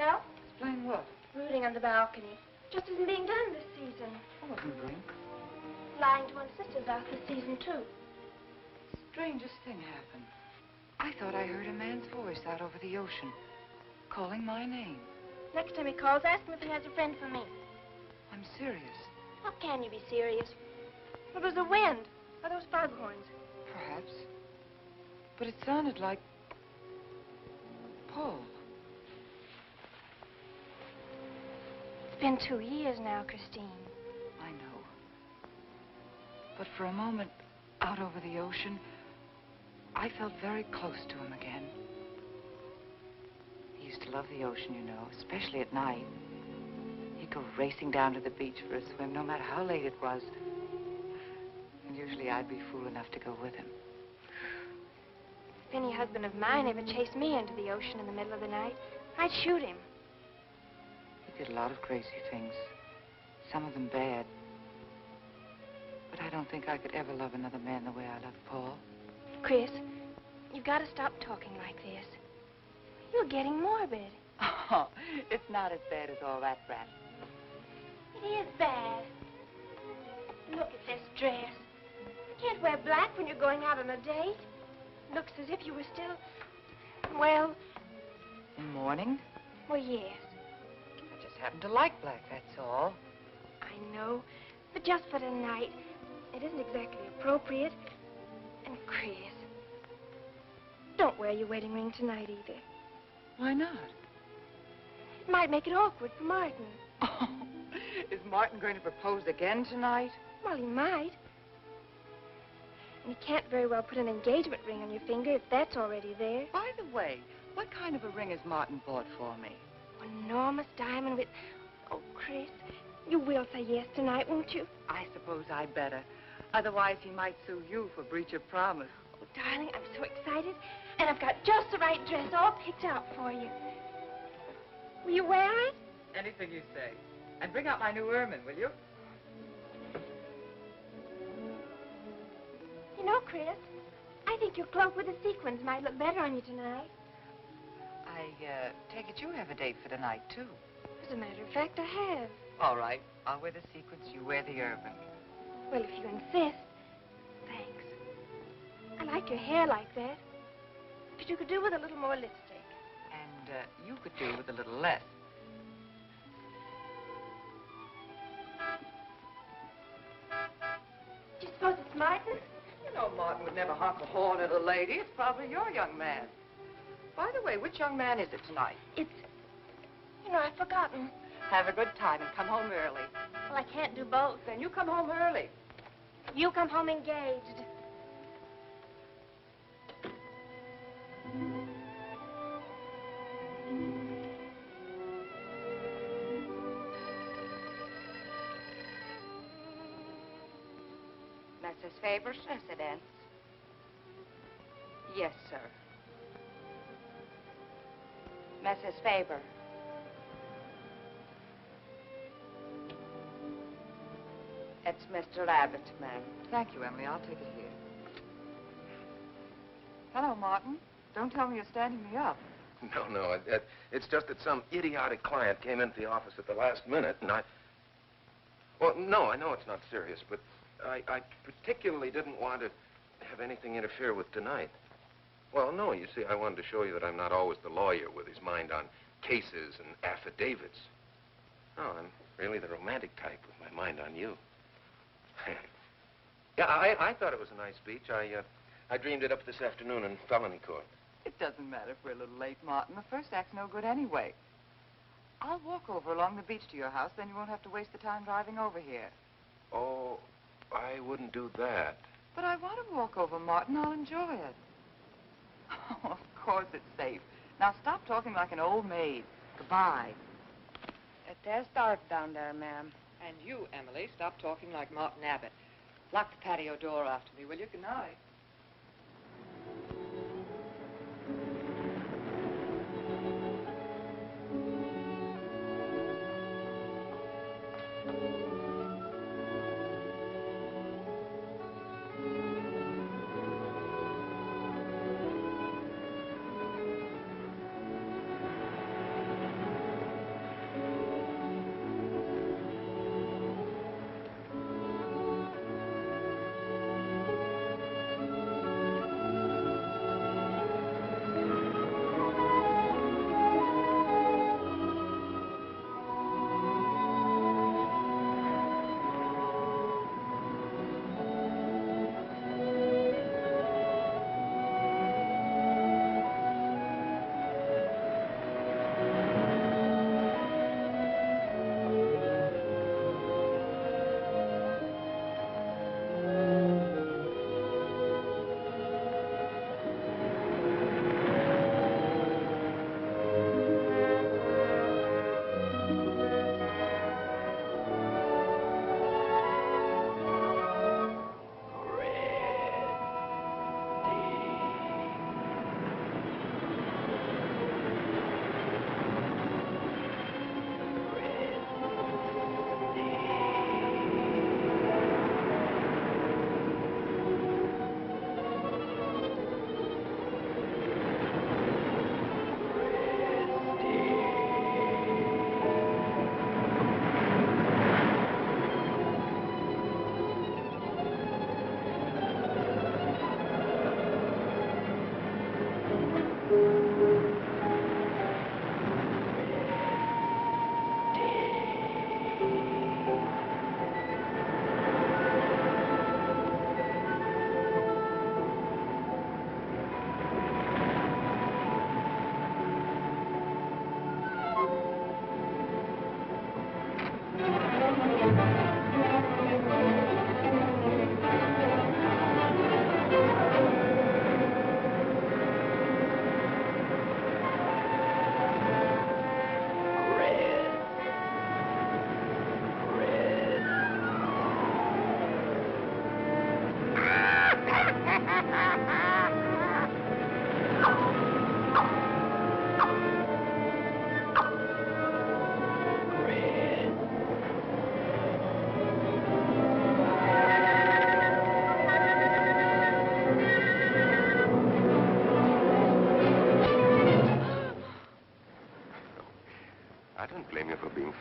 yourself? Explain what? Brooding on the balcony. Just isn't being done this season. I wasn't doing. Lying to one's sisters about this season, too. Strangest thing happened. I thought I heard a man's voice out over the ocean, calling my name. Next time he calls, ask him if he has a friend for me. I'm serious. How can you be serious? It was the wind, or those foghorns. Perhaps. But it sounded like Paul. It's been 2 years now, Christine. I know. But for a moment, out over the ocean, I felt very close to him again. He used to love the ocean, you know, especially at night. He'd go racing down to the beach for a swim, no matter how late it was. And usually I'd be fool enough to go with him. If any husband of mine ever chased me into the ocean in the middle of the night, I'd shoot him. He did a lot of crazy things, some of them bad. But I don't think I could ever love another man the way I loved Paul. Chris, you've got to stop talking like this. You're getting morbid. Oh, it's not as bad as all that, Brat. It is bad. Look at this dress. You can't wear black when you're going out on a date. Looks as if you were still, well... In mourning? Well, yes. I just happen to like black, that's all. I know, but just for tonight, it isn't exactly appropriate. And Chris, don't wear your wedding ring tonight either. Why not? It might make it awkward for Martin. Oh, is Martin going to propose again tonight? Well, he might. And he can't very well put an engagement ring on your finger if that's already there. By the way, what kind of a ring has Martin bought for me? An enormous diamond with... Oh, Chris, you will say yes tonight, won't you? I suppose I'd better. Otherwise, he might sue you for breach of promise. Oh, darling, I'm so excited. And I've got just the right dress all picked out for you. Will you wear it? Anything you say. And bring out my new ermine, will you? You know, Chris, I think your cloak with the sequins might look better on you tonight. I take it you have a date for tonight, too. As a matter of fact, I have. All right. I'll wear the sequins, you wear the ermine. Well, if you insist. Thanks. I like your hair like that. But you could do with a little more lipstick. And you could do with a little less. Do you suppose it's Martin? You know Martin would never honk a horn at a lady. It's probably your young man. By the way, which young man is it tonight? It's... You know, I've forgotten. Have a good time and come home early. Well, I can't do both. Then you come home early. You come home engaged. Mrs. Faber's residence. Yes, sir. Mrs. Faber. It's Mr. Abbott, ma'am. Thank you, Emily. I'll take it here. Hello, Martin. Don't tell me you're standing me up. No. It's just that some idiotic client came into the office at the last minute, and Well, no, I know it's not serious, but I particularly didn't want to have anything interfere with tonight. Well, no, you see, I wanted to show you that I'm not always the lawyer with his mind on cases and affidavits. No, I'm really the romantic type with my mind on you. Yeah, I thought it was a nice speech. I dreamed it up this afternoon in felony court. It doesn't matter if we're a little late, Martin. The first act's no good anyway. I'll walk over along the beach to your house, then you won't have to waste the time driving over here. Oh, I wouldn't do that. But I want to walk over, Martin. I'll enjoy it. Oh, of course it's safe. Now stop talking like an old maid. Goodbye. There's dark down there, ma'am. And you, Emily, stop talking like Martin Abbott. Lock the patio door after me, will you? Good night.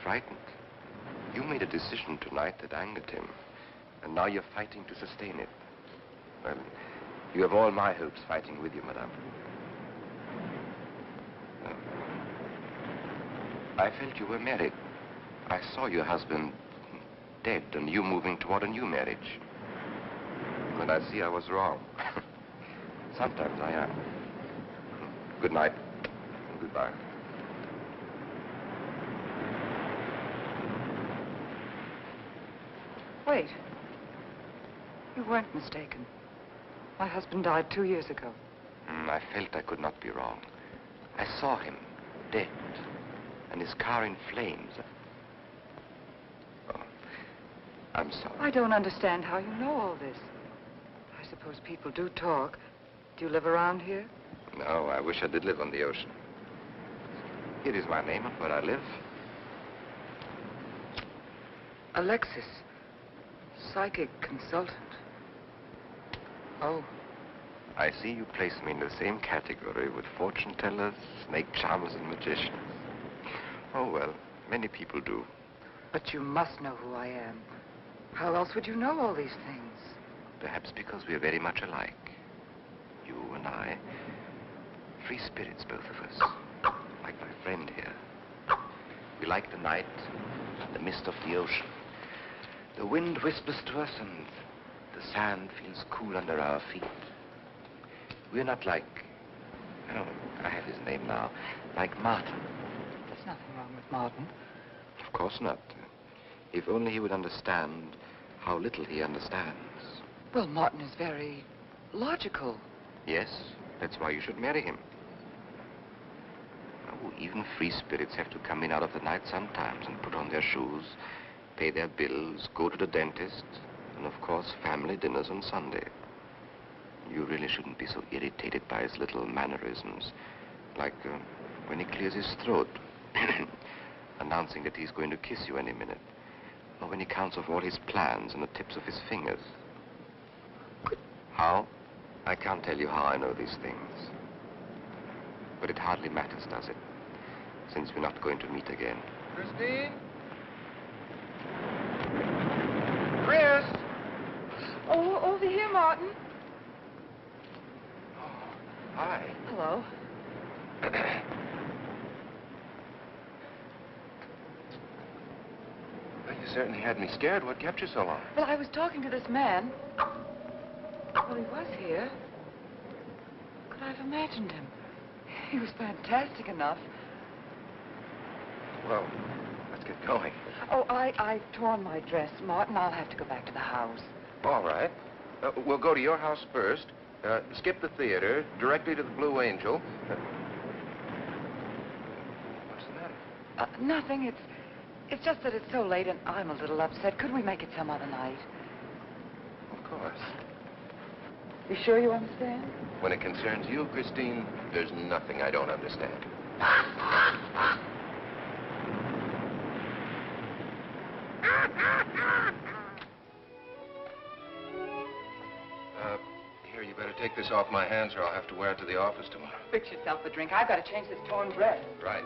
frightened. You made a decision tonight that angered him, and now you're fighting to sustain it. Well, you have all my hopes fighting with you, madame. I felt you were married. I saw your husband dead and you moving toward a new marriage. And I see I was wrong. Sometimes I am. Good night. And goodbye. Wait. You weren't mistaken. My husband died 2 years ago. I felt I could not be wrong. I saw him, dead, and his car in flames. Oh, I'm sorry. I don't understand how you know all this. I suppose people do talk. Do you live around here? No, I wish I did live on the ocean. Here is my name and where I live. Alexis. Psychic consultant. Oh. I see you place me in the same category with fortune tellers, snake charmers, and magicians. Oh, well, many people do. But you must know who I am. How else would you know all these things? Perhaps because we are very much alike. You and I. Free spirits, both of us. Like my friend here. We like the night, the mist of the ocean. The wind whispers to us and the sand feels cool under our feet. We're not like, oh, I have his name now, like Martin. There's nothing wrong with Martin. Of course not. If only he would understand how little he understands. Well, Martin is very logical. Yes, that's why you should marry him. Oh, even free spirits have to come in out of the night sometimes and put on their shoes, pay their bills, go to the dentist, and of course, family dinners on Sunday. You really shouldn't be so irritated by his little mannerisms, like when he clears his throat, announcing that he's going to kiss you any minute, or when he counts off all his plans on the tips of his fingers. How? I can't tell you how I know these things. But it hardly matters, does it? Since we're not going to meet again. Christine? Chris! Oh, over here, Martin. Hi. Hello. Well, you certainly had me scared. What kept you so long? Well, I was talking to this man. Well, he was here. Could I have imagined him? He was fantastic enough. Well, let's get going. Oh, I've torn my dress, Martin. I'll have to go back to the house. All right. We'll go to your house first, skip the theater, directly to the Blue Angel. What's the matter? Nothing. It's just that it's so late and I'm a little upset. Could we make it some other night? Of course. You sure you understand? When it concerns you, Christine, there's nothing I don't understand. Here, you better take this off my hands or I'll have to wear it to the office tomorrow. Fix yourself a drink. I've got to change this torn dress. Right.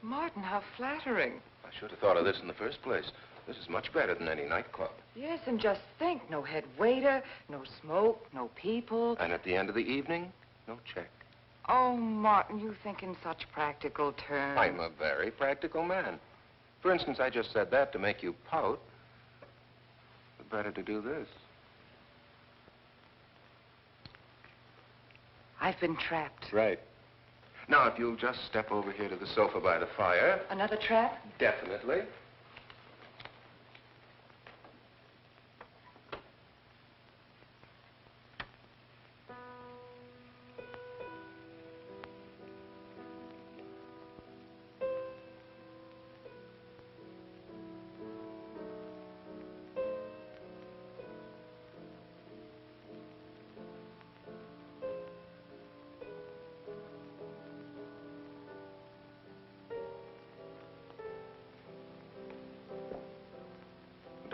Martin, how flattering. I should have thought of this in the first place. This is much better than any nightclub. Yes, and just think, no head waiter, no smoke, no people. And at the end of the evening, no check. Oh, Martin, you think in such practical terms. I'm a very practical man. For instance, I just said that to make you pout. But better to do this. I've been trapped. Right. Now, if you'll just step over here to the sofa by the fire. Another trap? Definitely.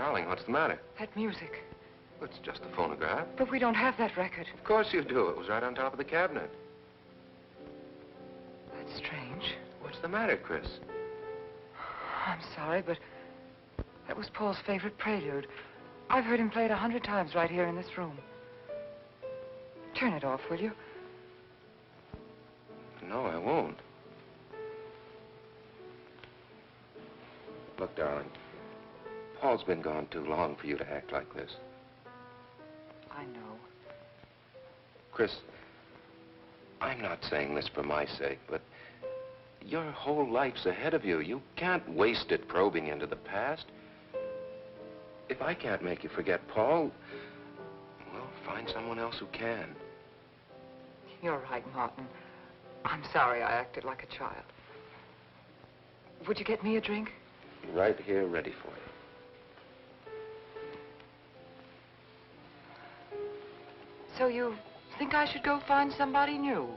Darling, what's the matter? That music. It's just a phonograph. But we don't have that record. Of course you do. It was right on top of the cabinet. That's strange. What's the matter, Chris? I'm sorry, but that was Paul's favorite prelude. I've heard him play it 100 times right here in this room. Turn it off, will you? No, I won't. Look, darling, Paul's been gone too long for you to act like this. I know. Chris, I'm not saying this for my sake, but your whole life's ahead of you. You can't waste it probing into the past. If I can't make you forget Paul, well, find someone else who can. You're right, Martin. I'm sorry I acted like a child. Would you get me a drink? Right here, ready for you. So you think I should go find somebody new?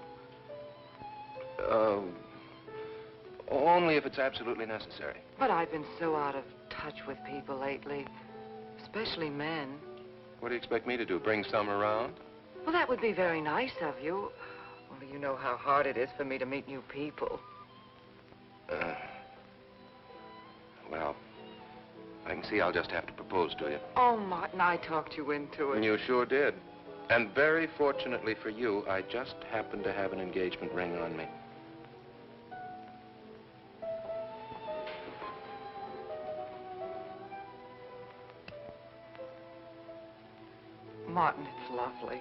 Only if it's absolutely necessary. But I've been so out of touch with people lately, especially men. What do you expect me to do, bring some around? Well, that would be very nice of you. Only you know how hard it is for me to meet new people. Well, I can see I'll just have to propose to you. Oh, Martin, I talked you into it. You sure did. And very fortunately for you, I just happened to have an engagement ring on me. Martin, it's lovely.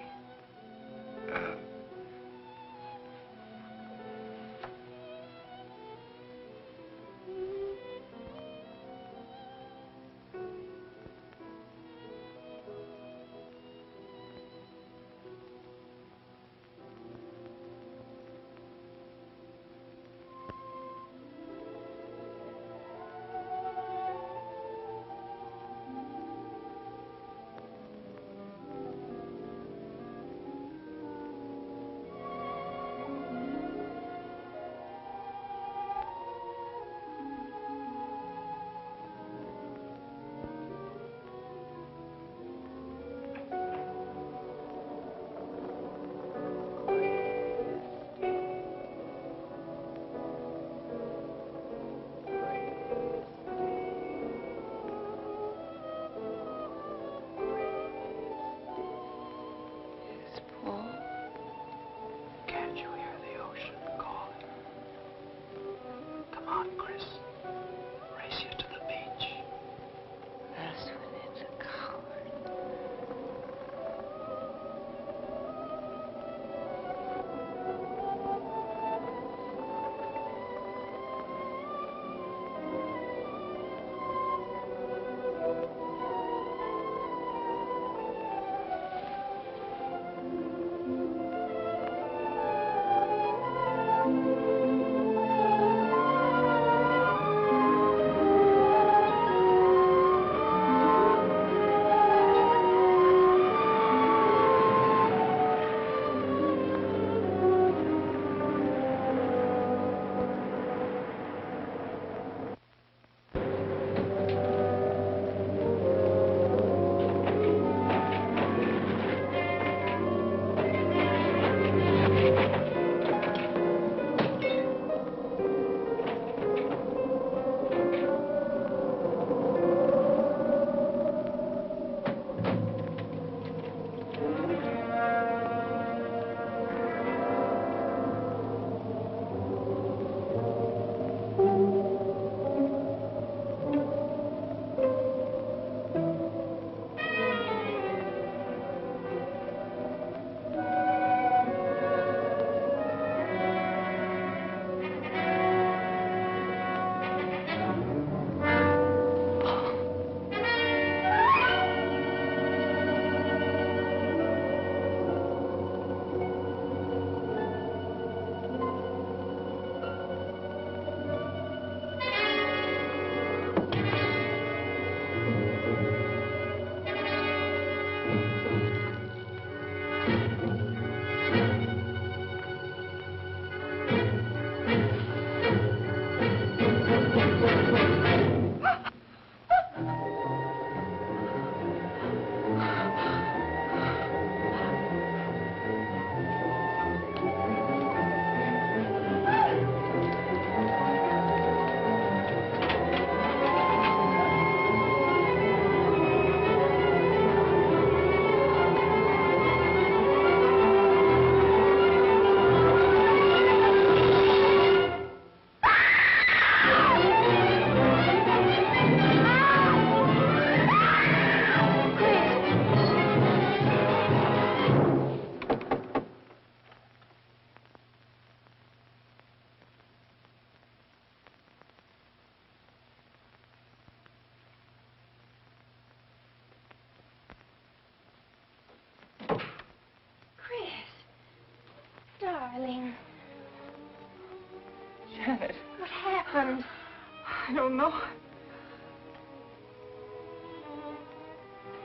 don't know.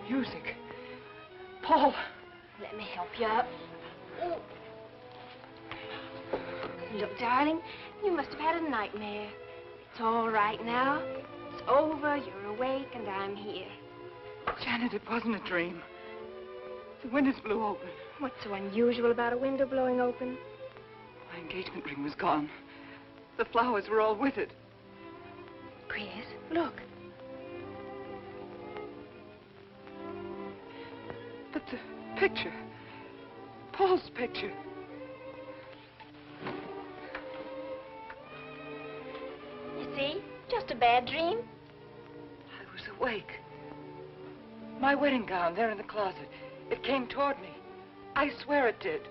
The music. Paul. Let me help you up. Look, darling, you must have had a nightmare. It's all right now. It's over, you're awake, and I'm here. Janet, it wasn't a dream. The windows blew open. What's so unusual about a window blowing open? My engagement ring was gone. The flowers were all with it. Chris, look. But the picture. Paul's picture. You see? Just a bad dream. I was awake. My wedding gown there in the closet. It came toward me. I swear it did.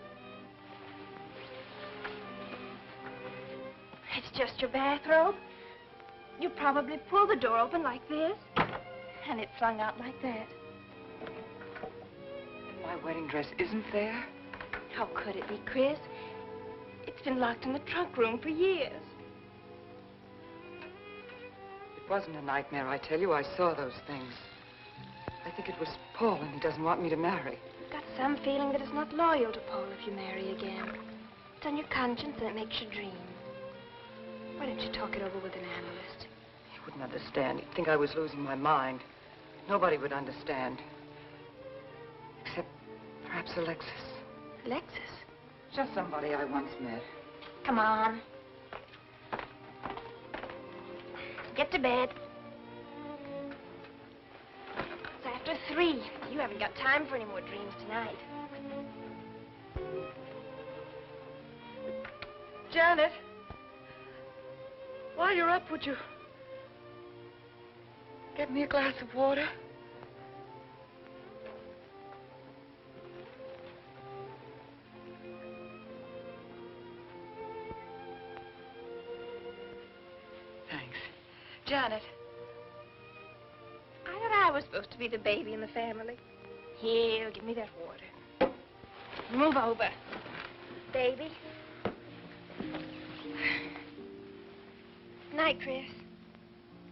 It's just your bathrobe. You probably pulled the door open like this, and it flung out like that. And my wedding dress isn't there? How could it be, Chris? It's been locked in the trunk room for years. It wasn't a nightmare, I tell you. I saw those things. I think it was Paul, and he doesn't want me to marry. You've got some feeling that it's not loyal to Paul if you marry again. It's on your conscience, and it makes you dream. Why don't you talk it over with an analyst? He wouldn't understand. He'd think I was losing my mind. Nobody would understand. Except perhaps Alexis. Alexis? Just somebody I once met. Come on. Get to bed. It's after 3. You haven't got time for any more dreams tonight. Janet, while you're up, would you get me a glass of water? Thanks. Janet. I thought I was supposed to be the baby in the family. Here, give me that water. Move over. Baby. Night, Chris.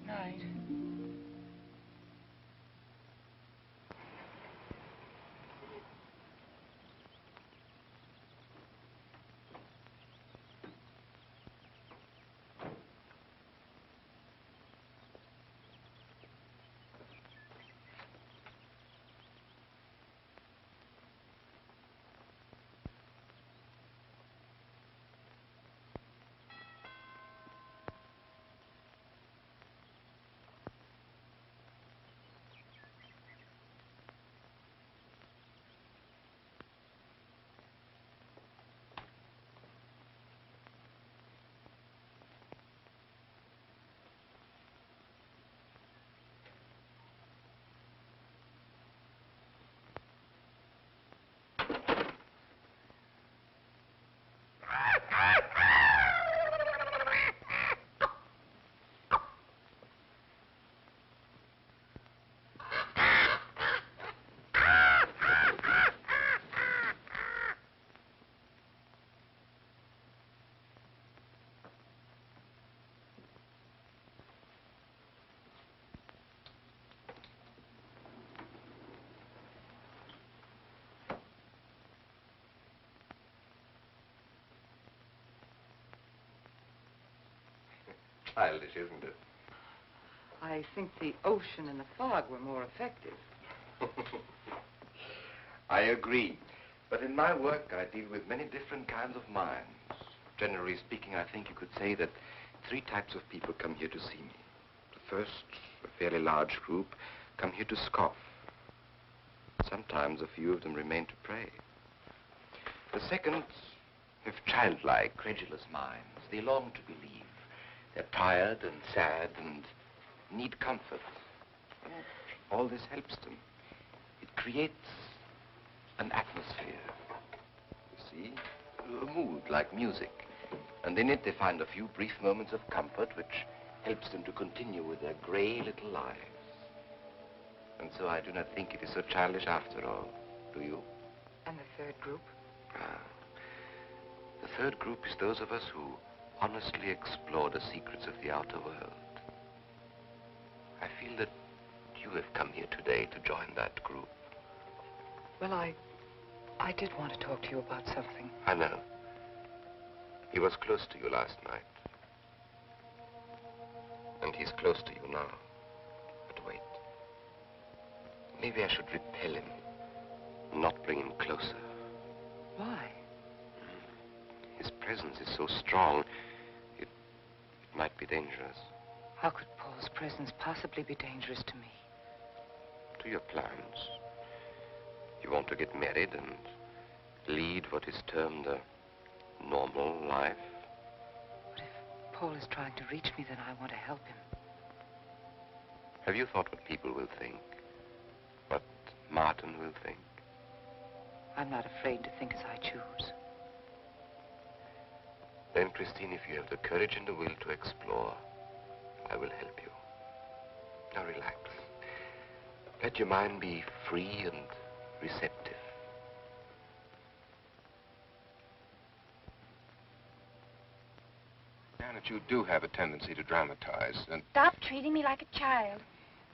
Night. Childish, isn't it? I think the ocean and the fog were more effective. I agree. But in my work, I deal with many different kinds of minds. Generally speaking, I think you could say that 3 types of people come here to see me. The first, a fairly large group, come here to scoff. Sometimes a few of them remain to pray. The second have childlike, credulous minds. They long to believe. They're tired and sad and need comfort. And all this helps them. It creates an atmosphere. You see? A mood like music. And in it they find a few brief moments of comfort which helps them to continue with their gray little lives. And so I do not think it is so childish after all. Do you? And the third group? The third group is those of us who honestly explore the secrets of the outer world. I feel that you have come here today to join that group. Well, I did want to talk to you about something. I know. He was close to you last night. And he's close to you now. But wait. Maybe I should repel him. Not bring him closer. Why? His presence is so strong, it might be dangerous. How could Paul's presence possibly be dangerous to me? To your plans. You want to get married and lead what is termed a normal life. But if Paul is trying to reach me, then I want to help him. Have you thought what people will think? What Martin will think? I'm not afraid to think as I choose. Then, Christine, if you have the courage and the will to explore, I will help you. Now relax. Let your mind be free and receptive. Janet, you do have a tendency to dramatize, and... Stop treating me like a child.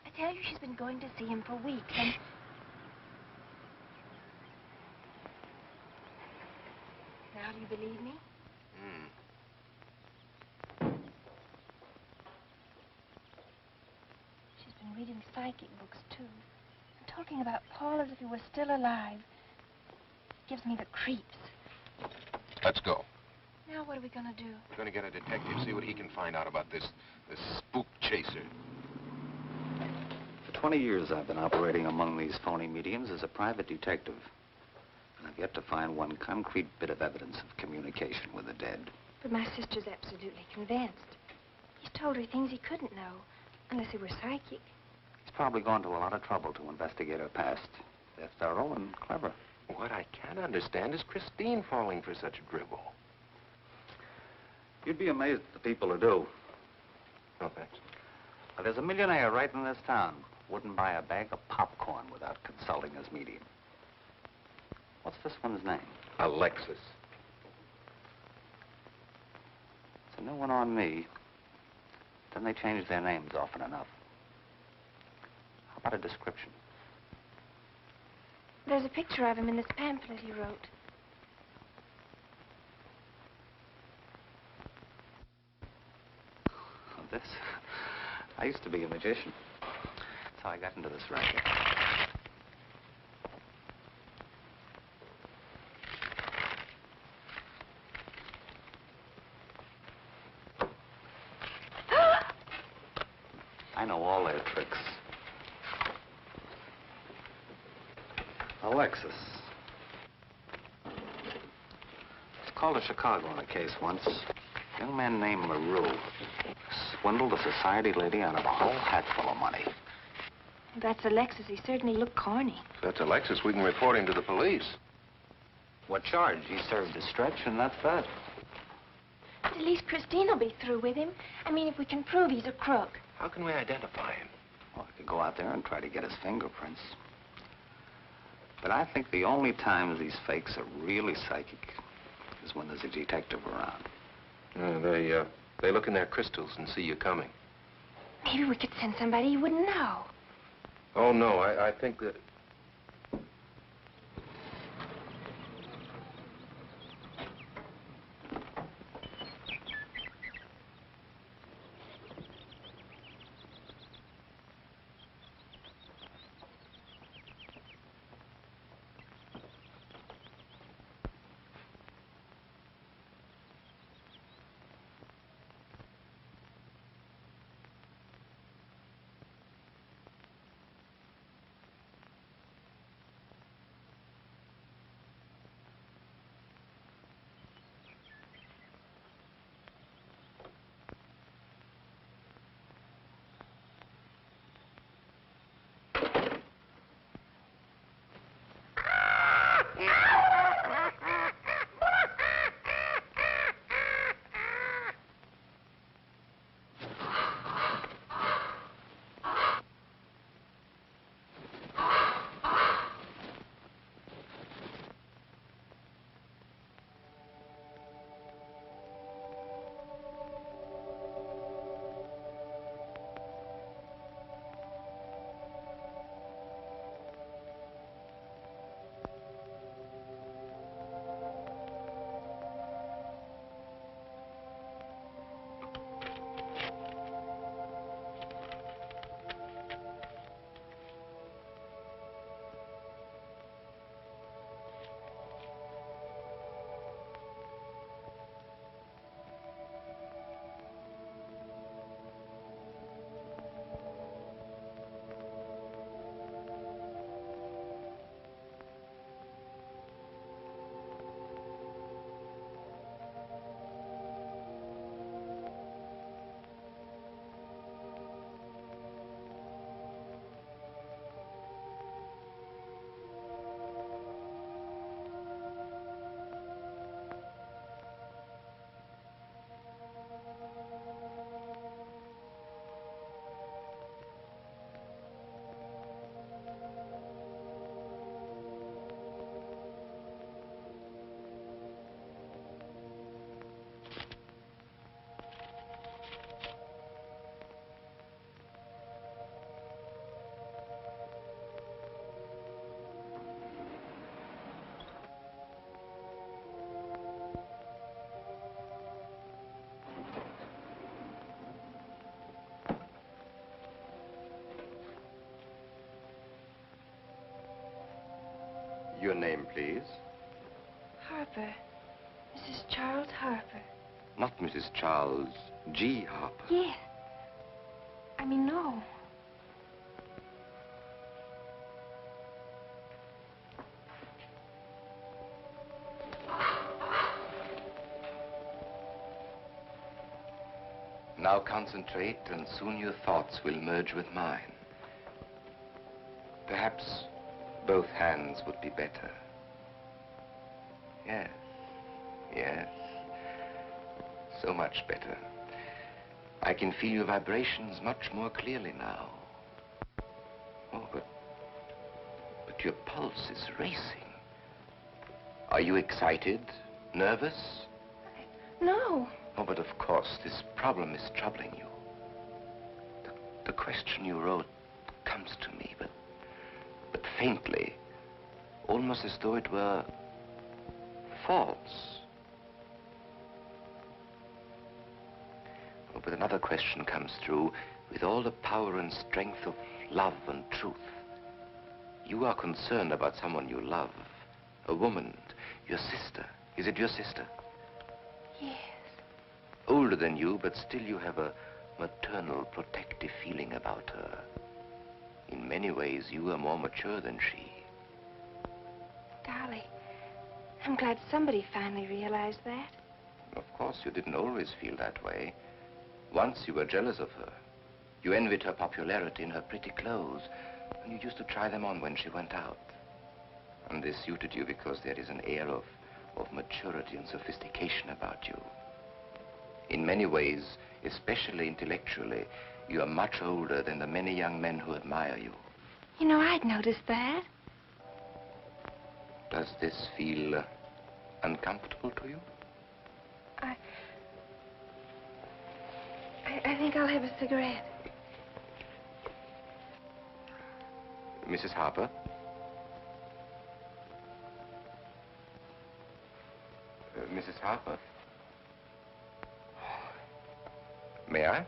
I tell you, she's been going to see him for weeks, and... Now do you believe me? She's been reading psychic books, too. And talking about Paul as if he were still alive. Gives me the creeps. Let's go. Now what are we gonna do? We're going to get a detective, see what he can find out about this spook chaser. For 20 years, I've been operating among these phony mediums as a private detective. And I've yet to find one concrete bit of evidence of communication with the dead. But my sister's absolutely convinced. He's told her things he couldn't know, unless he were psychic. He's probably gone to a lot of trouble to investigate her past. They're thorough and clever. What I can't understand is Christine falling for such dribble. You'd be amazed at the people who do. No, thanks. Well, there's a millionaire right in this town. Wouldn't buy a bag of popcorn without consulting his medium. What's this one's name? Alexis. It's a new one on me. Then they change their names often enough. How about a description? There's a picture of him in this pamphlet he wrote. This? I used to be a magician. That's how I got into this racket. I know all their tricks. Alexis. It's called to Chicago on a case once. A young man named LaRue swindled a society lady out of a whole hatful of money. That's Alexis. He certainly looked corny. If that's Alexis, we can report him to the police. What charge? He served his stretch, and that's that. But at least Christine will be through with him. I mean, if we can prove he's a crook. How can we identify him? Well, I could go out there and try to get his fingerprints. But I think the only times these fakes are really psychic is when there's a detective around. They look in their crystals and see you coming. Maybe we could send somebody you wouldn't know. Oh, no, I think that... name, please? Harper. Mrs. Charles Harper. Not Mrs. Charles G. Harper. Yes. I mean, no. Now concentrate, and soon your thoughts will merge with mine. Perhaps both hands would be better. Yes, yes. So much better. I can feel your vibrations much more clearly now. Oh, but your pulse is racing. Are you excited? Nervous? No. Oh, but of course, this problem is troubling you. The question you wrote comes to me, but faintly, almost as though it were false. Oh, but another question comes through with all the power and strength of love and truth. You are concerned about someone you love, a woman, your sister. Is it your sister? Yes. Older than you, but still you have a maternal, protective feeling about her. In many ways, you are more mature than she. Golly, I'm glad somebody finally realized that. Of course, you didn't always feel that way. Once you were jealous of her. You envied her popularity in her pretty clothes, and you used to try them on when she went out. And they suited you because there is an air of maturity and sophistication about you. In many ways, especially intellectually, you are much older than the many young men who admire you. You know, I'd noticed that. Does this feel uncomfortable to you? I think I'll have a cigarette. Mrs. Harper? Mrs. Harper? May I?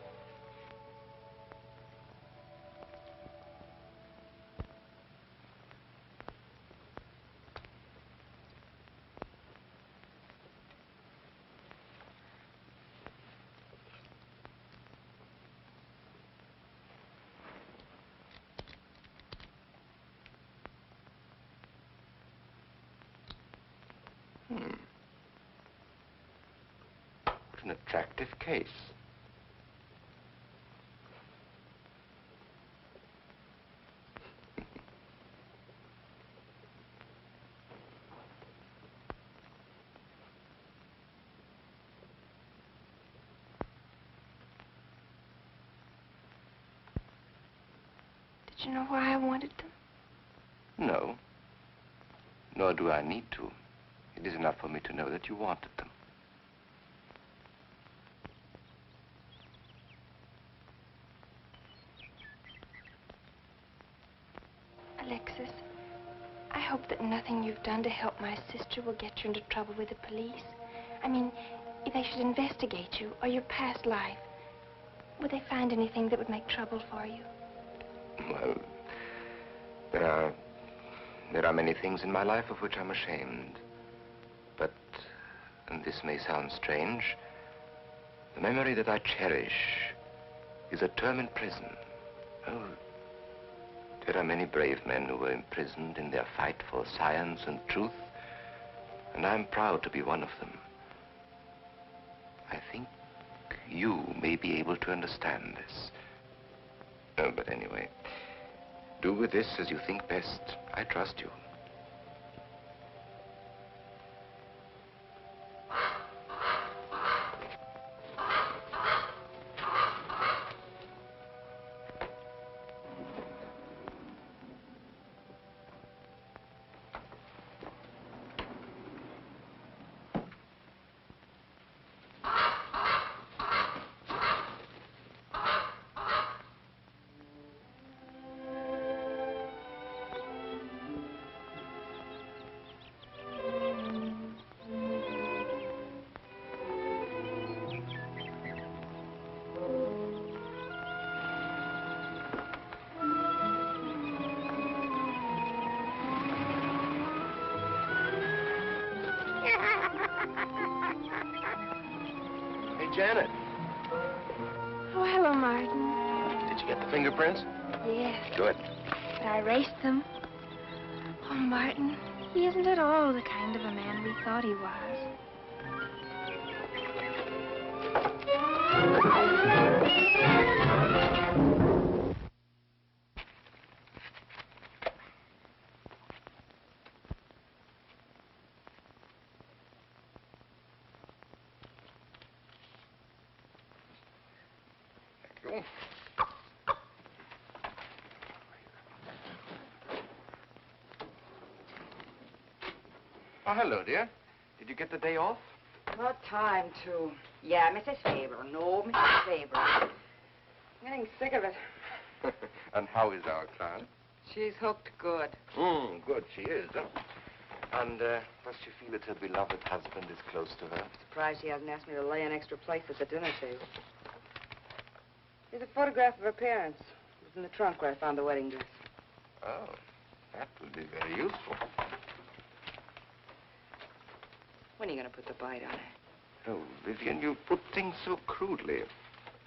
What an attractive case. Did you know why I wanted them? No. Nor do I need to. It is enough for me to know that you wanted them. Alexis, I hope that nothing you've done to help my sister will get you into trouble with the police. I mean, if they should investigate you or your past life, would they find anything that would make trouble for you? Well, there are many things in my life of which I'm ashamed. But, and this may sound strange, the memory that I cherish is a term in prison. Oh, there are many brave men who were imprisoned in their fight for science and truth, and I'm proud to be one of them. I think you may be able to understand this. Oh, but anyway, do with this as you think best. I trust you. Hey, Janet. Oh, hello, Martin. Did you get the fingerprints? Yes, Good. but I erased them. Oh, Martin, he isn't at all the kind of a man we thought he was. Thank you. Oh, hello, dear. Did you get the day off? What time to? Yeah, Mrs. Faber. No, Mrs. Faber. I'm getting sick of it. And how is our client? She's hooked good. Good, she is. And does she feel that her beloved husband is close to her? Surprised she hasn't asked me to lay an extra place at the dinner table. Here's a photograph of her parents. It was in the trunk where I found the wedding dress. Oh, that would be very useful. When are you going to put the bite on it? Oh, Vivian, you put things so crudely.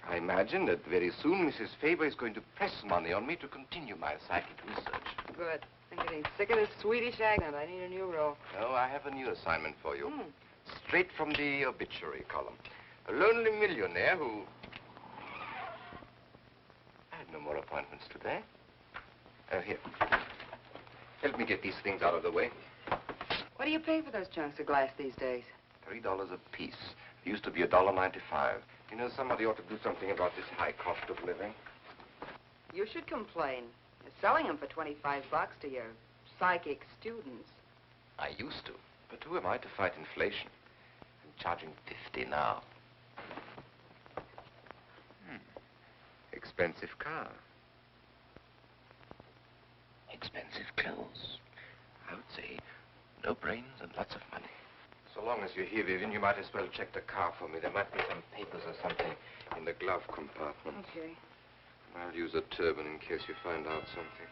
I imagine that very soon Mrs. Faber is going to press money on me to continue my psychic research. Good. I'm getting sick of this Swedish accent. I need a new role. No, I have a new assignment for you. Straight from the obituary column. A lonely millionaire who... I had no more appointments today. Here. Help me get these things out of the way. What do you pay for those chunks of glass these days? $3 a piece. It used to be $1.95. You know, somebody ought to do something about this high cost of living. You should complain. You're selling them for 25 bucks to your psychic students. I used to. But who am I to fight inflation? I'm charging 50 now. Expensive car. Expensive clothes. I would say no brains and lots of money. So long as you're here, Vivian, you might as well check the car for me. There might be some papers or something in the glove compartment. Okay. I'll use a turban in case you find out something.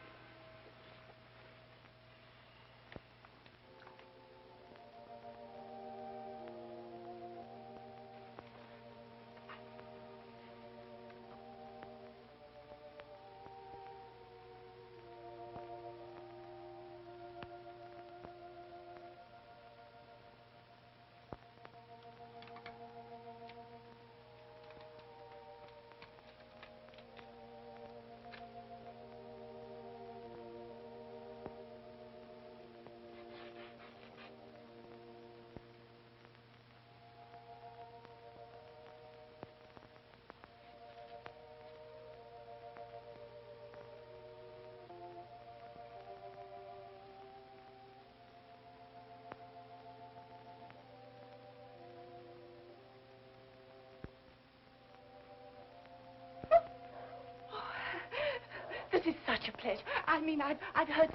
This is such a pleasure. I mean, I've heard...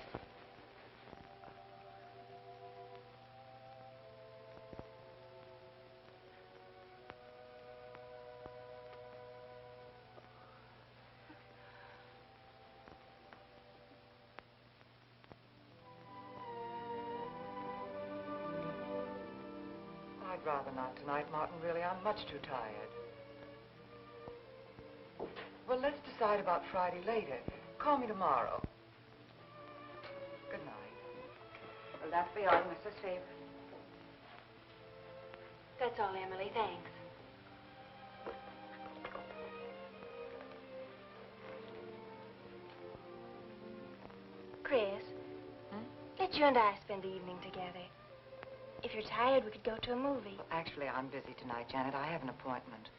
I'd rather not tonight, Martin, really. I'm much too tired. Well, let's decide about Friday later. Call me tomorrow. Good night. Will that be all, Mrs. Faber? That's all, Emily. Thanks. Chris, let you and I spend the evening together. If you're tired, we could go to a movie. Actually, I'm busy tonight, Janet. I have an appointment.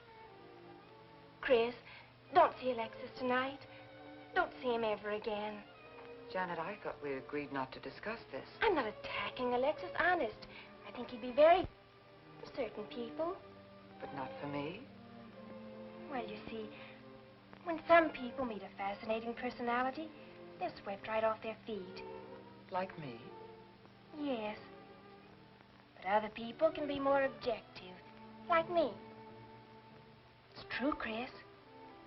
Chris, don't see Alexis tonight. Don't see him ever again. Janet, I thought we agreed not to discuss this. I'm not attacking Alexis, honest. I think he'd be very... for certain people. But not for me? Well, you see, when some people meet a fascinating personality, they're swept right off their feet. Like me? Yes. But other people can be more objective, like me. It's true, Chris.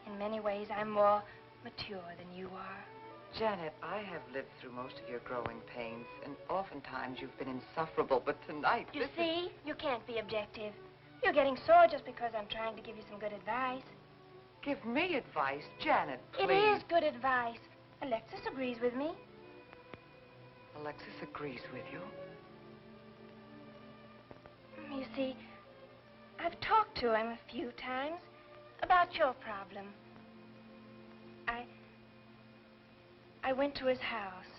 In many ways, I'm more mature than you are. Janet, I have lived through most of your growing pains, and oftentimes you've been insufferable, but tonight, You see, you can't be objective. You're getting sore just because I'm trying to give you some good advice. Give me advice, Janet, please. It is good advice. Alexis agrees with me. Alexis agrees with you. You see, I've talked to him a few times about your problem. I went to his house.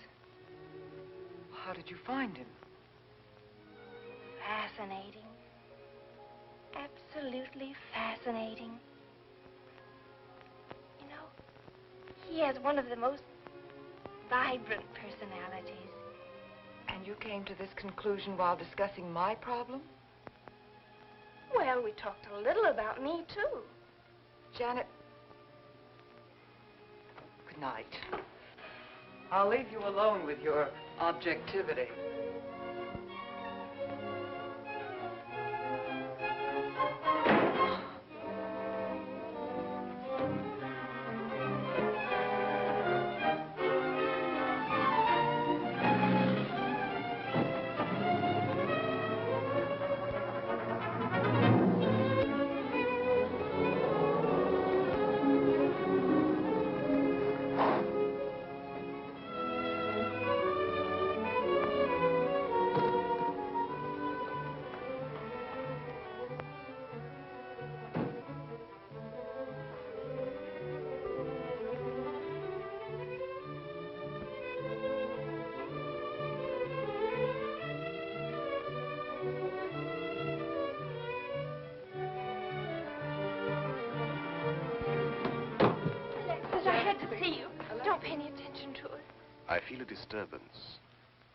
How did you find him? Fascinating. Absolutely fascinating. You know, he has one of the most vibrant personalities. And you came to this conclusion while discussing my problem? Well, we talked a little about me, too. Janet, good night. I'll leave you alone with your objectivity. I feel a disturbance.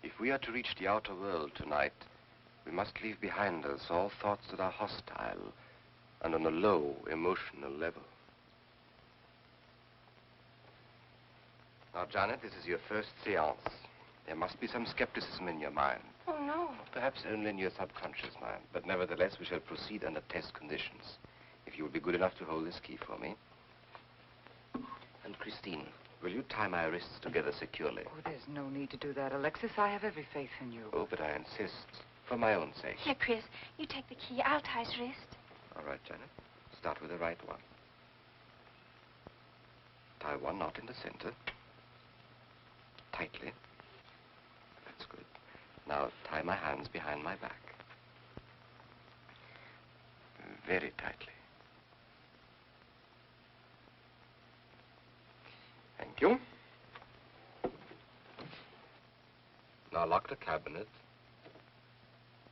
If we are to reach the outer world tonight, we must leave behind us all thoughts that are hostile and on a low emotional level. Now, Janet, this is your first seance. There must be some skepticism in your mind. Oh, no. Perhaps only in your subconscious mind, but nevertheless we shall proceed under test conditions. If you will be good enough to hold this key for me. And Christine, will you tie my wrists together securely? Oh, there's no need to do that, Alexis. I have every faith in you. Oh, but I insist, for my own sake. Here, Chris, you take the key. I'll tie his wrist. All right, Janet. Start with the right one. Tie one knot in the center. Tightly. That's good. Now tie my hands behind my back. Very tightly. Thank you. Now lock the cabinet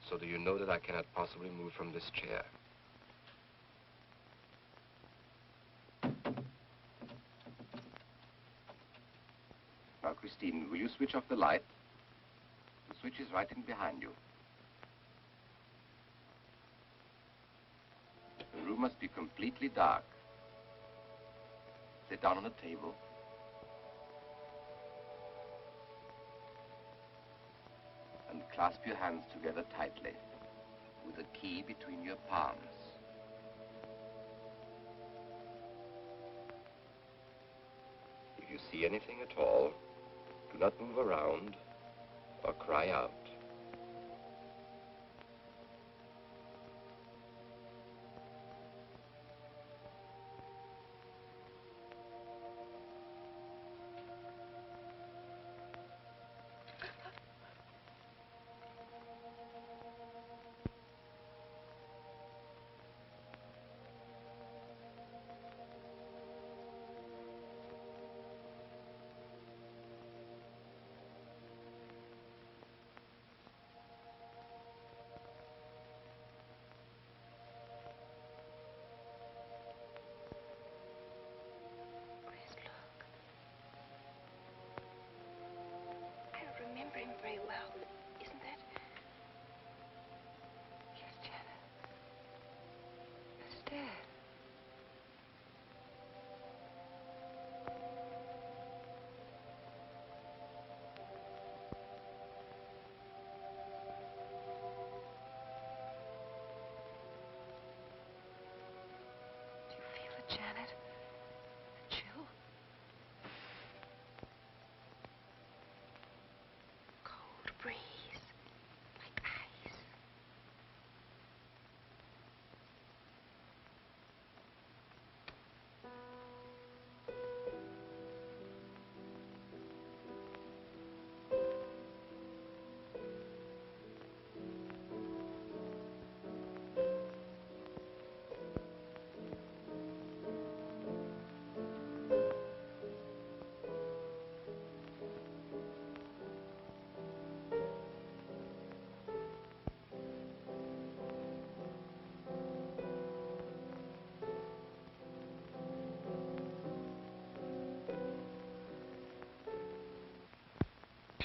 so that you know that I cannot possibly move from this chair. Now, Christine, will you switch off the light? The switch is right in behind you. The room must be completely dark. Sit down on a table. And clasp your hands together tightly with the key between your palms. If you see anything at all, do not move around or cry out.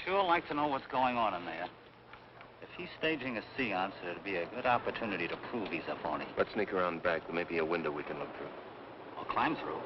Sure like to know what's going on in there. If he's staging a seance, it'd be a good opportunity to prove he's a phony. Let's sneak around back. There may be a window we can look through. Or climb through.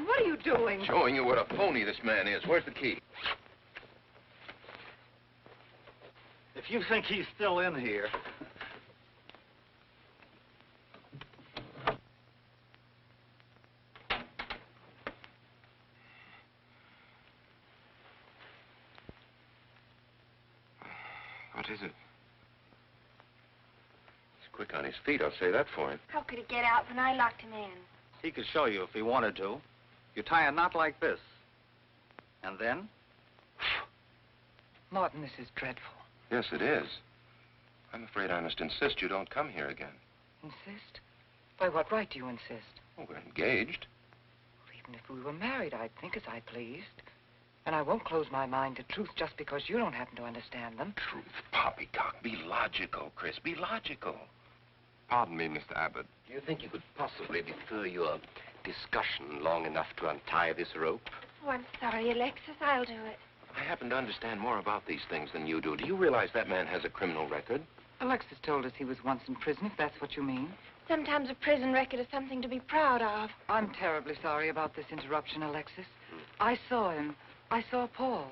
What are you doing? Showing you what a phony this man is. Where's the key? If you think he's still in here... What is it? He's quick on his feet, I'll say that for him. How could he get out when I locked him in? He could show you if he wanted to. You tie a knot like this. And then? Martin, this is dreadful. Yes, it is. I'm afraid I must insist you don't come here again. Insist? By what right do you insist? Oh, we're engaged. Well, even if we were married, I'd think as I pleased. And I won't close my mind to truth just because you don't happen to understand them. Truth, poppycock. Be logical, Chris. Be logical. Pardon me, Mr. Abbott. Do you think you could possibly defer your discussion long enough to untie this rope? Oh, I'm sorry, Alexis. I'll do it. I happen to understand more about these things than you do. Do you realize that man has a criminal record? Alexis told us he was once in prison, if that's what you mean. Sometimes a prison record is something to be proud of. I'm terribly sorry about this interruption, Alexis. I saw him. I saw Paul.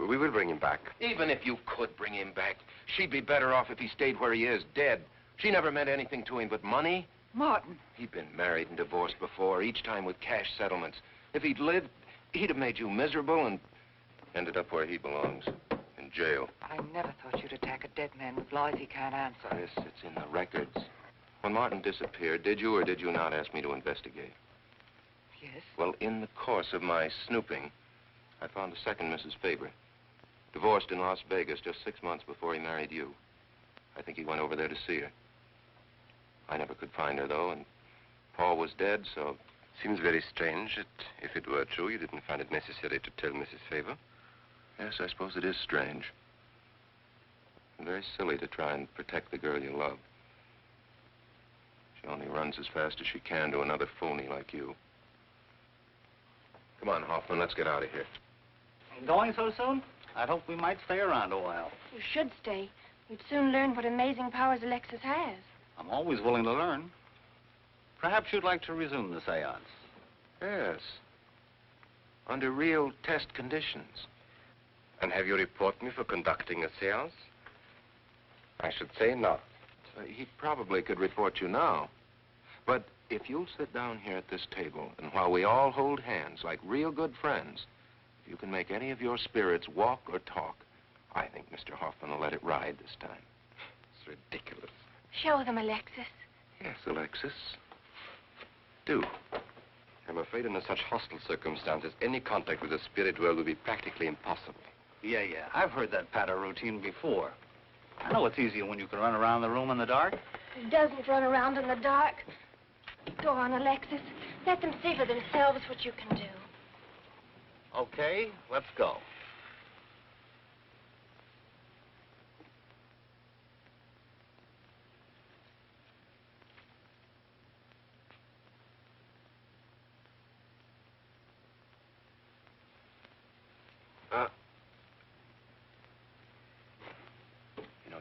We will bring him back. Even if you could bring him back, she'd be better off if he stayed where he is, dead. She never meant anything to him but money. Martin. He'd been married and divorced before, each time with cash settlements. If he'd lived, he'd have made you miserable and ended up where he belongs, in jail. I never thought you'd attack a dead man with lies he can't answer. Yes, it's in the records. When Martin disappeared, did you or did you not ask me to investigate? Yes? Well, in the course of my snooping, I found a second Mrs. Faber, divorced in Las Vegas just 6 months before he married you. I think he went over there to see her. I never could find her, though, and Paul was dead, so... Seems very strange that if it were true, you didn't find it necessary to tell Mrs. Faber. Yes, I suppose it is strange. And very silly to try and protect the girl you love. She only runs as fast as she can to another phony like you. Come on, Hoffman, let's get out of here. Going so soon? I'd hope we might stay around a while. You should stay. You'd soon learn what amazing powers Alexis has. I'm always willing to learn. Perhaps you'd like to resume the seance. Yes. Under real test conditions. And have you report me for conducting a seance? I should say not. He probably could report you now. But if you'll sit down here at this table, and while we all hold hands like real good friends, if you can make any of your spirits walk or talk, I think Mr. Hoffman will let it ride this time. It's ridiculous. Show them, Alexis. Yes, Alexis. Do. I'm afraid under such hostile circumstances, any contact with the spirit world would be practically impossible. Yeah. I've heard that patter routine before. I know it's easier when you can run around the room in the dark. Who doesn't run around in the dark? Go on, Alexis. Let them see for themselves what you can do. Okay, let's go.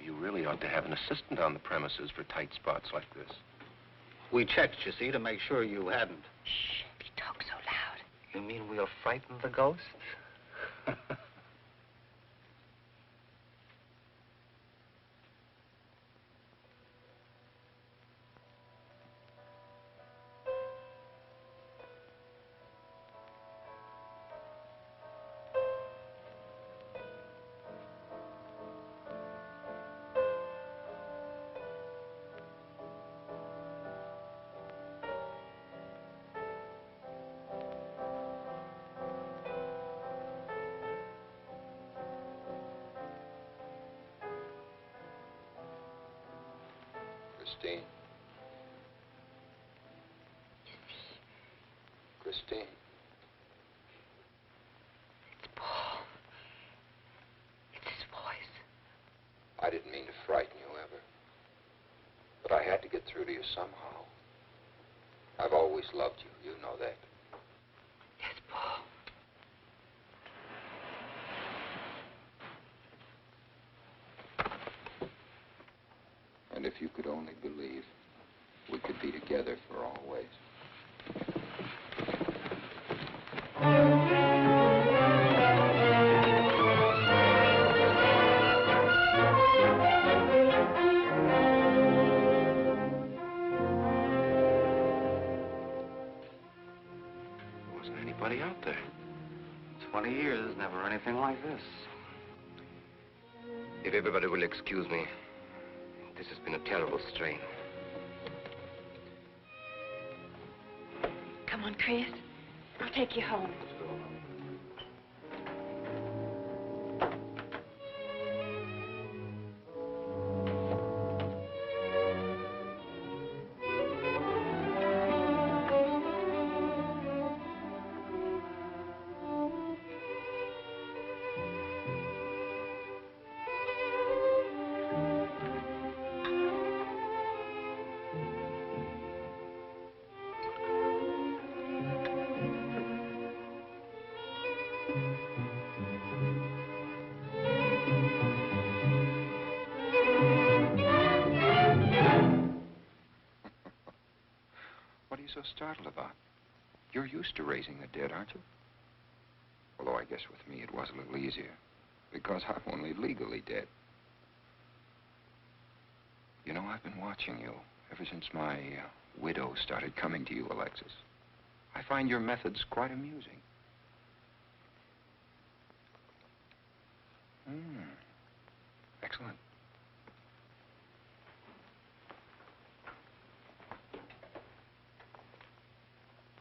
You really ought to have an assistant on the premises for tight spots like this. We checked, you see, to make sure you hadn't. Shh, he talks so loud. You mean we'll frighten the ghosts? Christine. Christine. It's Paul. It's his voice. I didn't mean to frighten you ever. But I had to get through to you somehow. I've always loved you. You know that. Yes, Paul. And if you could only believe, we could be together for always. Wasn't anybody out there. 20 years, never anything like this. If everybody will excuse me, this has been a terrible strain. Come on, Chris. I'll take you home. What are you so startled about? You're used to raising the dead, aren't you? Although I guess with me it was a little easier, because I'm only legally dead. You know, I've been watching you ever since my widow started coming to you, Alexis. I find your methods quite amusing. Excellent.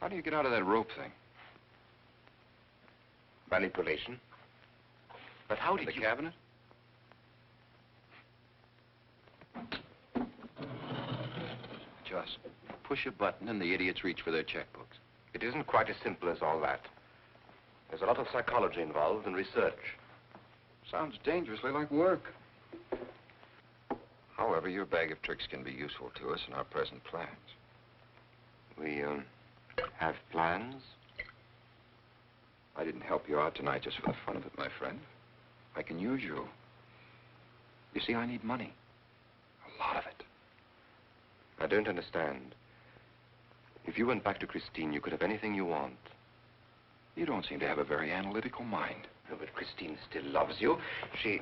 How do you get out of that rope thing? Manipulation. But how did The you... cabinet? Just push a button and the idiots reach for their checkbooks. It isn't quite as simple as all that. There's a lot of psychology involved and research. Sounds dangerously like work. However, your bag of tricks can be useful to us in our present plans. We, have plans? I didn't help you out tonight just for the fun of it, my friend. I can use you. You see, I need money. A lot of it. I don't understand. If you went back to Christine, you could have anything you want. You don't seem to have a very analytical mind. No, but Christine still loves you. She...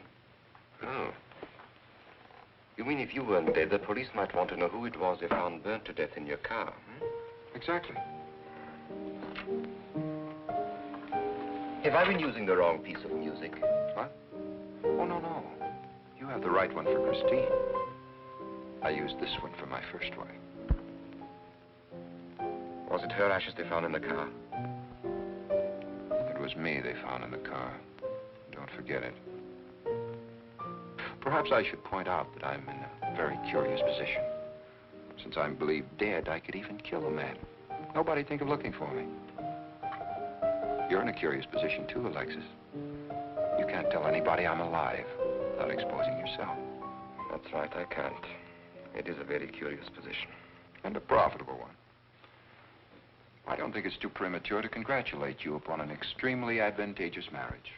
Oh. You mean if you weren't dead, the police might want to know who it was they found burnt to death in your car, hmm? Exactly. Have I been using the wrong piece of music? What? Oh, no. You have the right one for Christine. I used this one for my first wife. Was it her ashes they found in the car? It was me they found in the car. Don't forget it. Perhaps I should point out that I'm in a very curious position. Since I'm believed dead, I could even kill a man. Nobody'd think of looking for me. You're in a curious position too, Alexis. You can't tell anybody I'm alive without exposing yourself. That's right, I can't. It is a very curious position. And a profitable one. I don't think it's too premature to congratulate you upon an extremely advantageous marriage.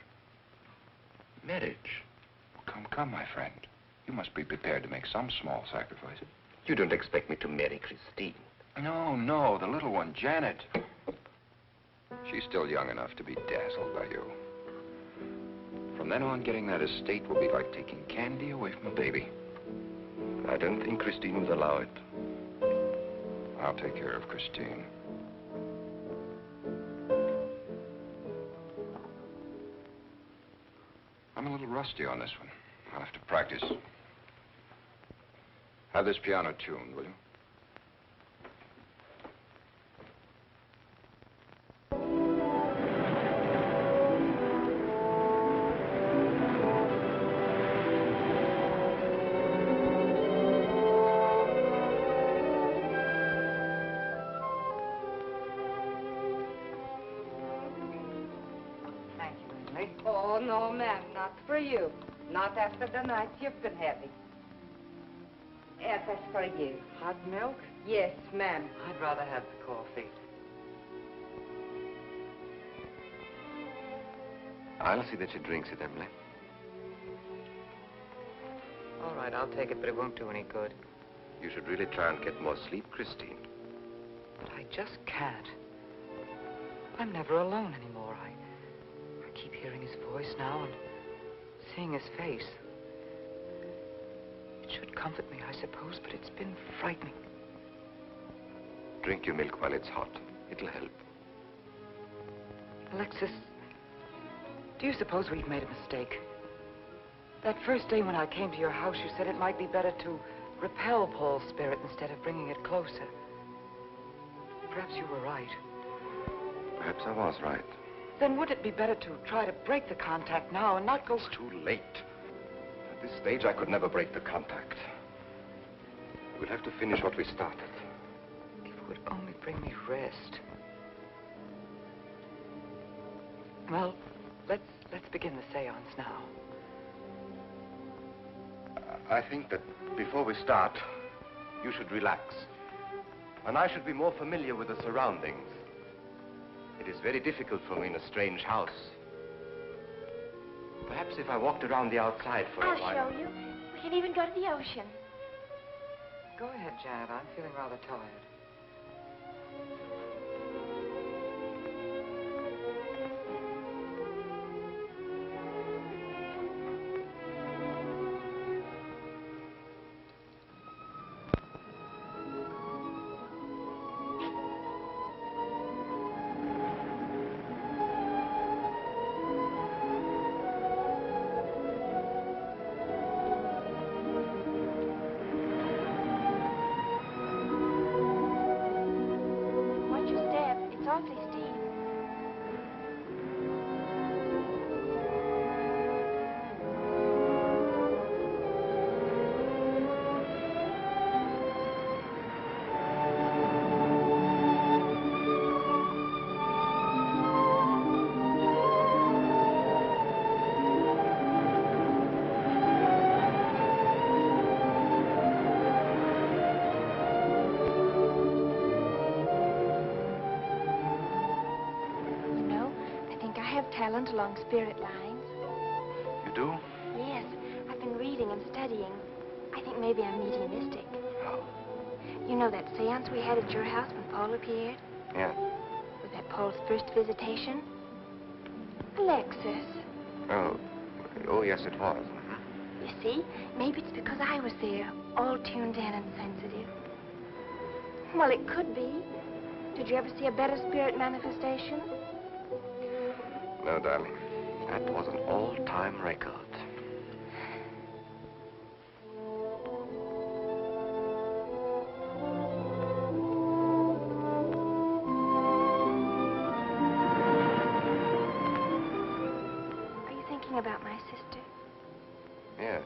Marriage? Come, my friend. You must be prepared to make some small sacrifices. You don't expect me to marry Christine? No, the little one, Janet. She's still young enough to be dazzled by you. From then on, getting that estate will be like taking candy away from a baby. I don't think Christine would allow it. I'll take care of Christine. I'm a little rusty on this one. I'll have to practice. Have this piano tuned, will you? no, ma'am, not for you. Not after the night you've been having. Yes, that's for you. Hot milk? Yes, ma'am. I'd rather have the coffee. I'll see that she drinks it, Emily. All right, I'll take it, but it won't do any good. You should really try and get more sleep, Christine. But I just can't. I'm never alone anymore. I keep hearing his voice now and seeing his face. It should comfort me, I suppose, but it's been frightening. Drink your milk while it's hot. It'll help. Alexis, do you suppose we've made a mistake? That first day when I came to your house, you said it might be better to repel Paul's spirit instead of bringing it closer. Perhaps you were right. Perhaps I was right. Then would it be better to try to break the contact now and not go... It's too late. At this stage, I could never break the contact. We'll have to finish what we started. If it would only bring me rest. Well, let's begin the seance now. I think that before we start, you should relax. And I should be more familiar with the surroundings. It is very difficult for me in a strange house. Perhaps if I walked around the outside for a while... I'll show you. We can even go to the ocean. Go ahead, Janet. I'm feeling rather tired. Talent along spirit lines. You do? Yes, I've been reading and studying. I think maybe I'm mediumistic. Oh. You know that seance we had at your house when Paul appeared? Yeah. Was that Paul's first visitation? Alexis. Oh, yes, it was. Mm-hmm. You see, maybe it's because I was there, all tuned in and sensitive. Well, it could be. Did you ever see a better spirit manifestation? No, darling. That was an all-time record. Are you thinking about my sister? Yes.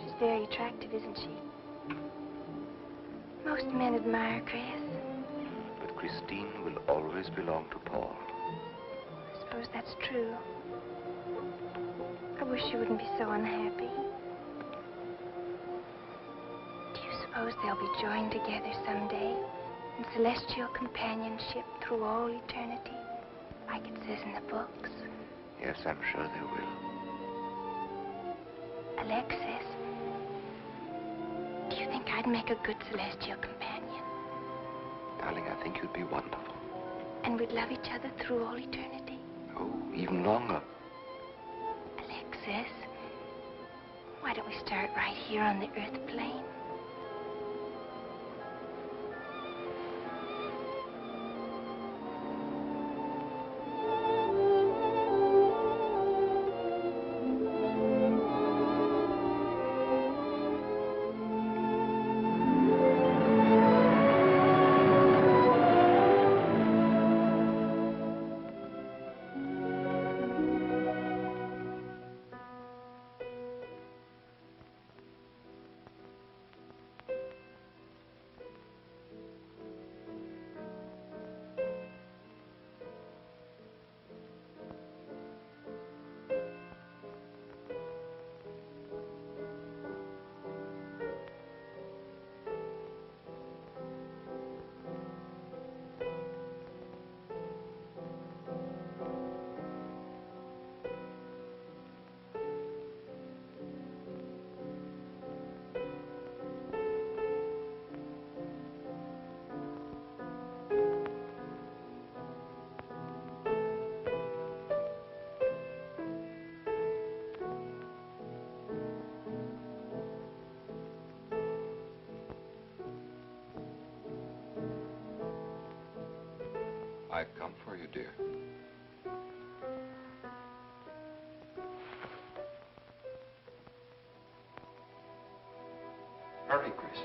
She's very attractive, isn't she? Most men admire Chris. But Christine will always belong to Paul. I suppose that's true. I wish you wouldn't be so unhappy. Do you suppose they'll be joined together someday in celestial companionship through all eternity, like it says in the books? Yes, I'm sure they will. Alexis, do you think I'd make a good celestial companion? Darling, I think you'd be wonderful. And we'd love each other through all eternity? Oh, even longer. Alexis, why don't we start right here on the earth plane? I've come for you, dear. Hurry, Chris.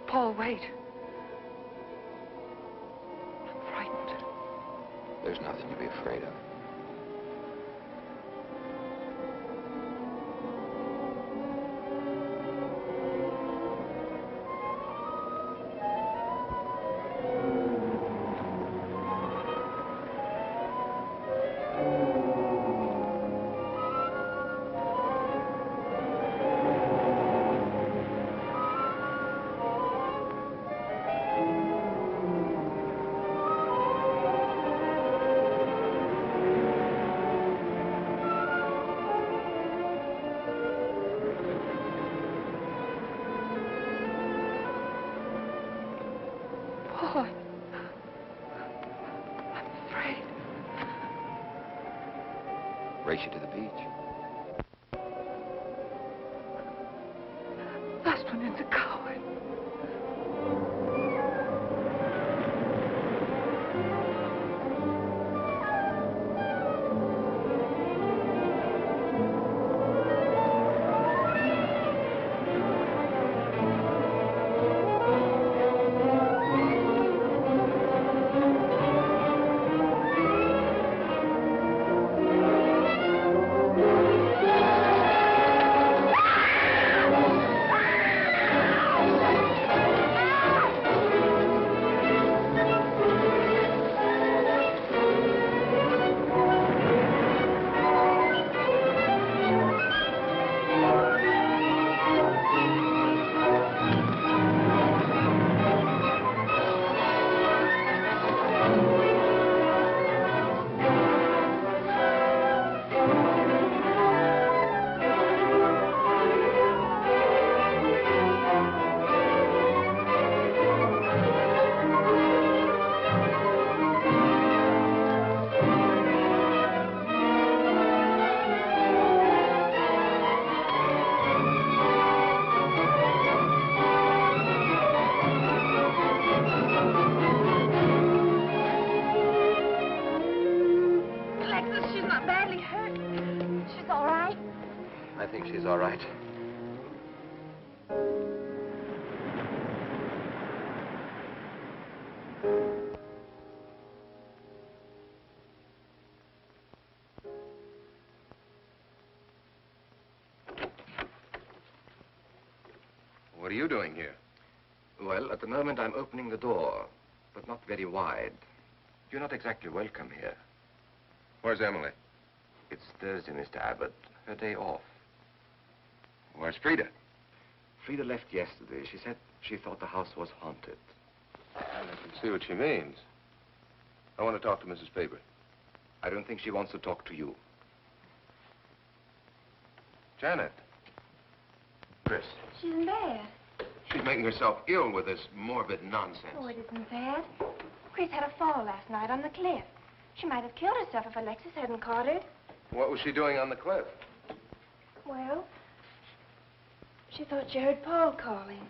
Paul, wait. I'm frightened. There's nothing to be afraid of. Paul, I'm afraid. Race you to the beach. Last one in's a coward. I think she's all right. What are you doing here? Well, at the moment I'm opening the door, but not very wide. You're not exactly welcome here. Where's Emily? It's Thursday, Mr. Abbott. Her day off. Where's Frida? Frida left yesterday. She said she thought the house was haunted. I can see what she means. I want to talk to Mrs. Faber. I don't think she wants to talk to you. Janet. Chris. She's in bed. She's making herself ill with this morbid nonsense. Oh, it isn't bad. Chris had a fall last night on the cliff. She might have killed herself if Alexis hadn't caught her. What was she doing on the cliff? Well, she thought she heard Paul calling.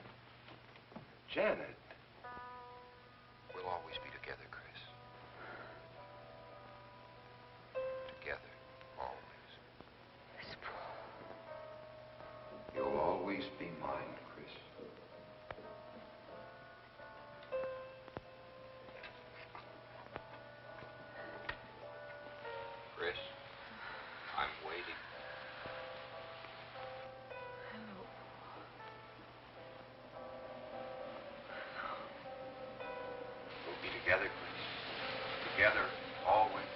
Janet. We'll always be together, Chris. Together, always. Miss Paul. You'll always be mine, Chris. Chris, I'm waiting. We'll be together, Chris. Together, always.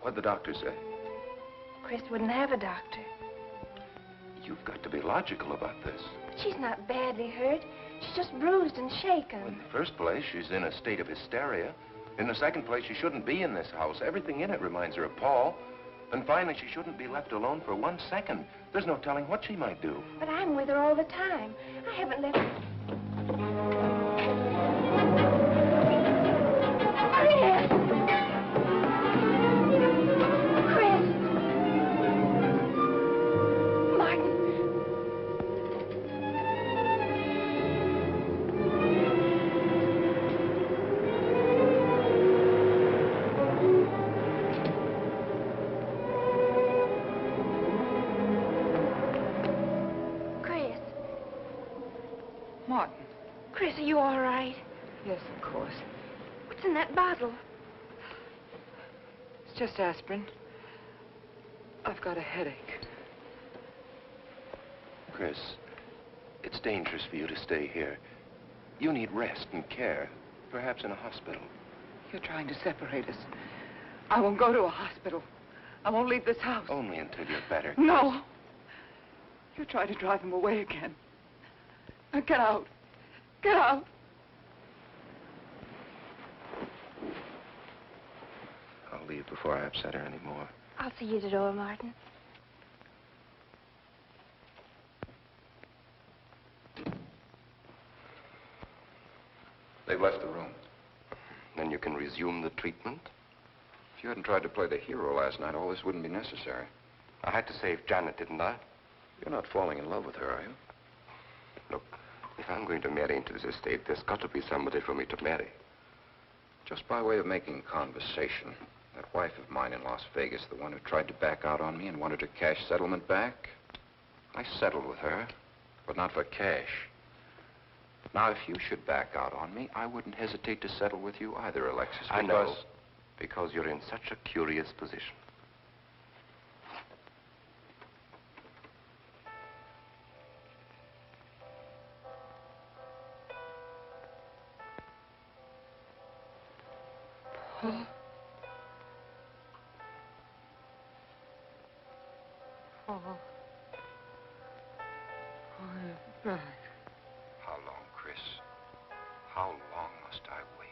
What'd the doctor say? Chris wouldn't have a doctor. You've got to be logical about this. But she's not badly hurt. She's just bruised and shaken. Well, in the first place, she's in a state of hysteria. In the second place, she shouldn't be in this house. Everything in it reminds her of Paul. And finally, she shouldn't be left alone for 1 second. There's no telling what she might do. But I'm with her all the time. I haven't left... Martin. Chris, are you all right? Yes, of course. What's in that bottle? It's just aspirin. I've got a headache. Chris, it's dangerous for you to stay here. You need rest and care, perhaps in a hospital. You're trying to separate us. I won't go to a hospital. I won't leave this house. Only until you're better. No. You're trying to drive him away again. Now get out. Get out. I'll leave before I upset her anymore. I'll see you at the door, Martin. They've left the room. Then you can resume the treatment? If you hadn't tried to play the hero last night, all this wouldn't be necessary. I had to save Janet, didn't I? You're not falling in love with her, are you? Look, if I'm going to marry into this estate, there's got to be somebody for me to marry. Just by way of making conversation, that wife of mine in Las Vegas, the one who tried to back out on me and wanted her cash settlement back, I settled with her, but not for cash. Now, if you should back out on me, I wouldn't hesitate to settle with you either, Alexis, because... I know, because you're in such a curious position. Paul. Paul. Oh, you're back. How long, Chris? How long must I wait?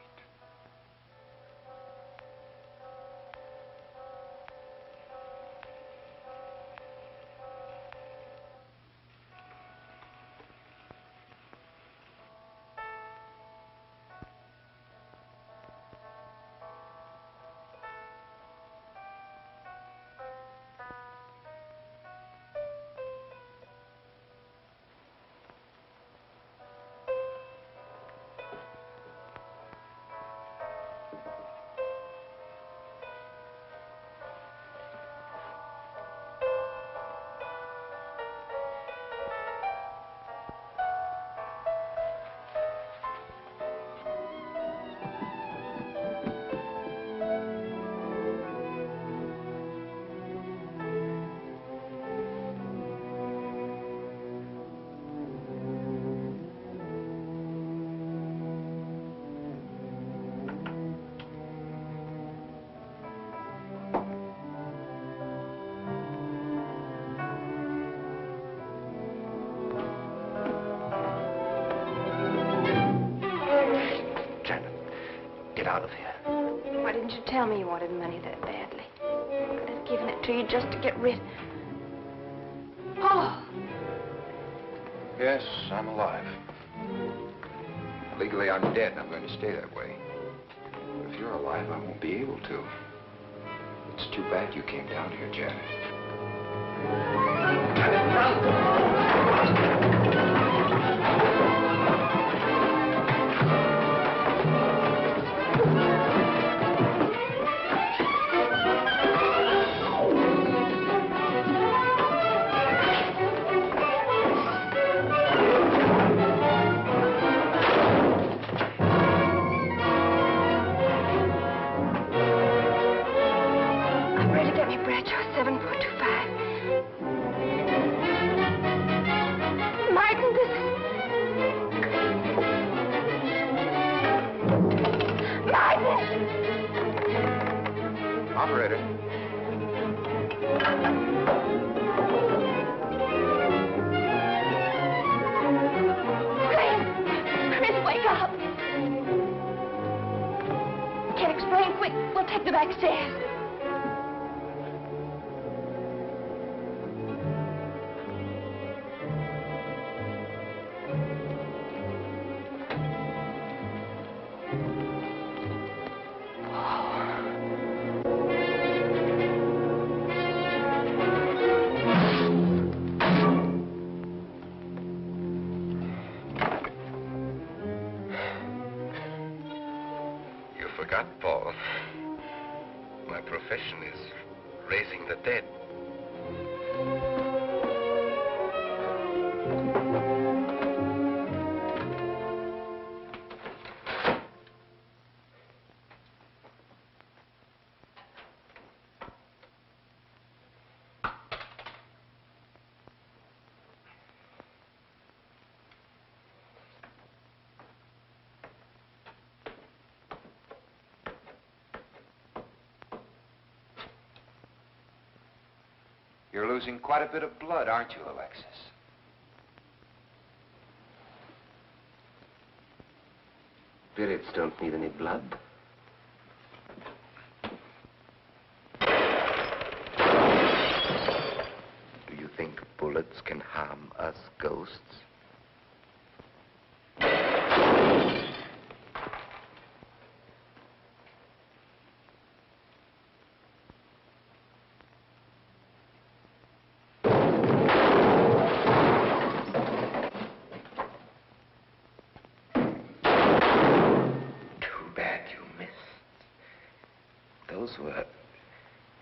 Get out of here. Why didn't you tell me you wanted money that badly? I could have given it to you just to get rid... Paul! Yes, I'm alive. Legally, I'm dead, and I'm going to stay that way. But if you're alive, I won't be able to. It's too bad you came down here, Janet. Janet, run! Operator. Chris, wake up! Can't explain. Quick, we'll take the back stairs. Paul. My profession is raising the dead. You're losing quite a bit of blood, aren't you, Alexis? Spirits don't need any blood. Do you think bullets can harm us ghosts? Those were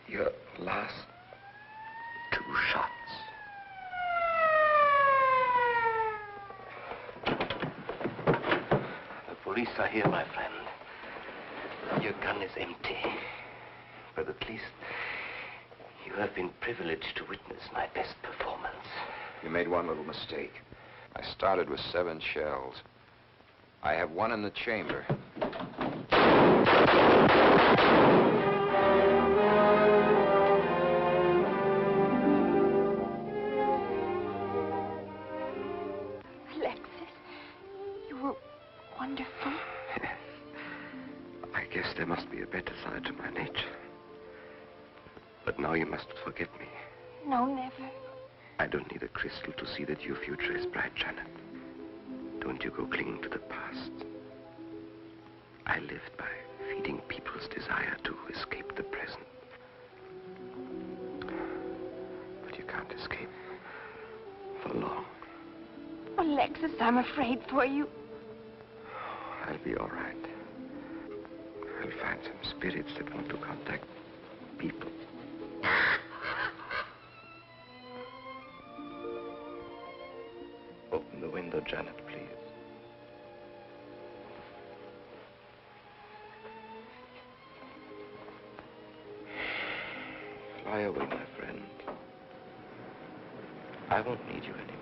your last 2 shots. The police are here, my friend. Your gun is empty. But at least you have been privileged to witness my best performance. You made one little mistake. I started with 7 shells. I have 1 in the chamber. Wonderful. I guess there must be a better side to my nature. But now you must forget me. No, never. I don't need a crystal to see that your future is bright, Janet. Don't you go clinging to the past. I lived by feeding people's desire to escape the present. But you can't escape for long. Alexis, I'm afraid for you. I'll be all right. I'll find some spirits that want to contact people. Open the window, Janet, please. Fly away, my friend. I won't need you anymore.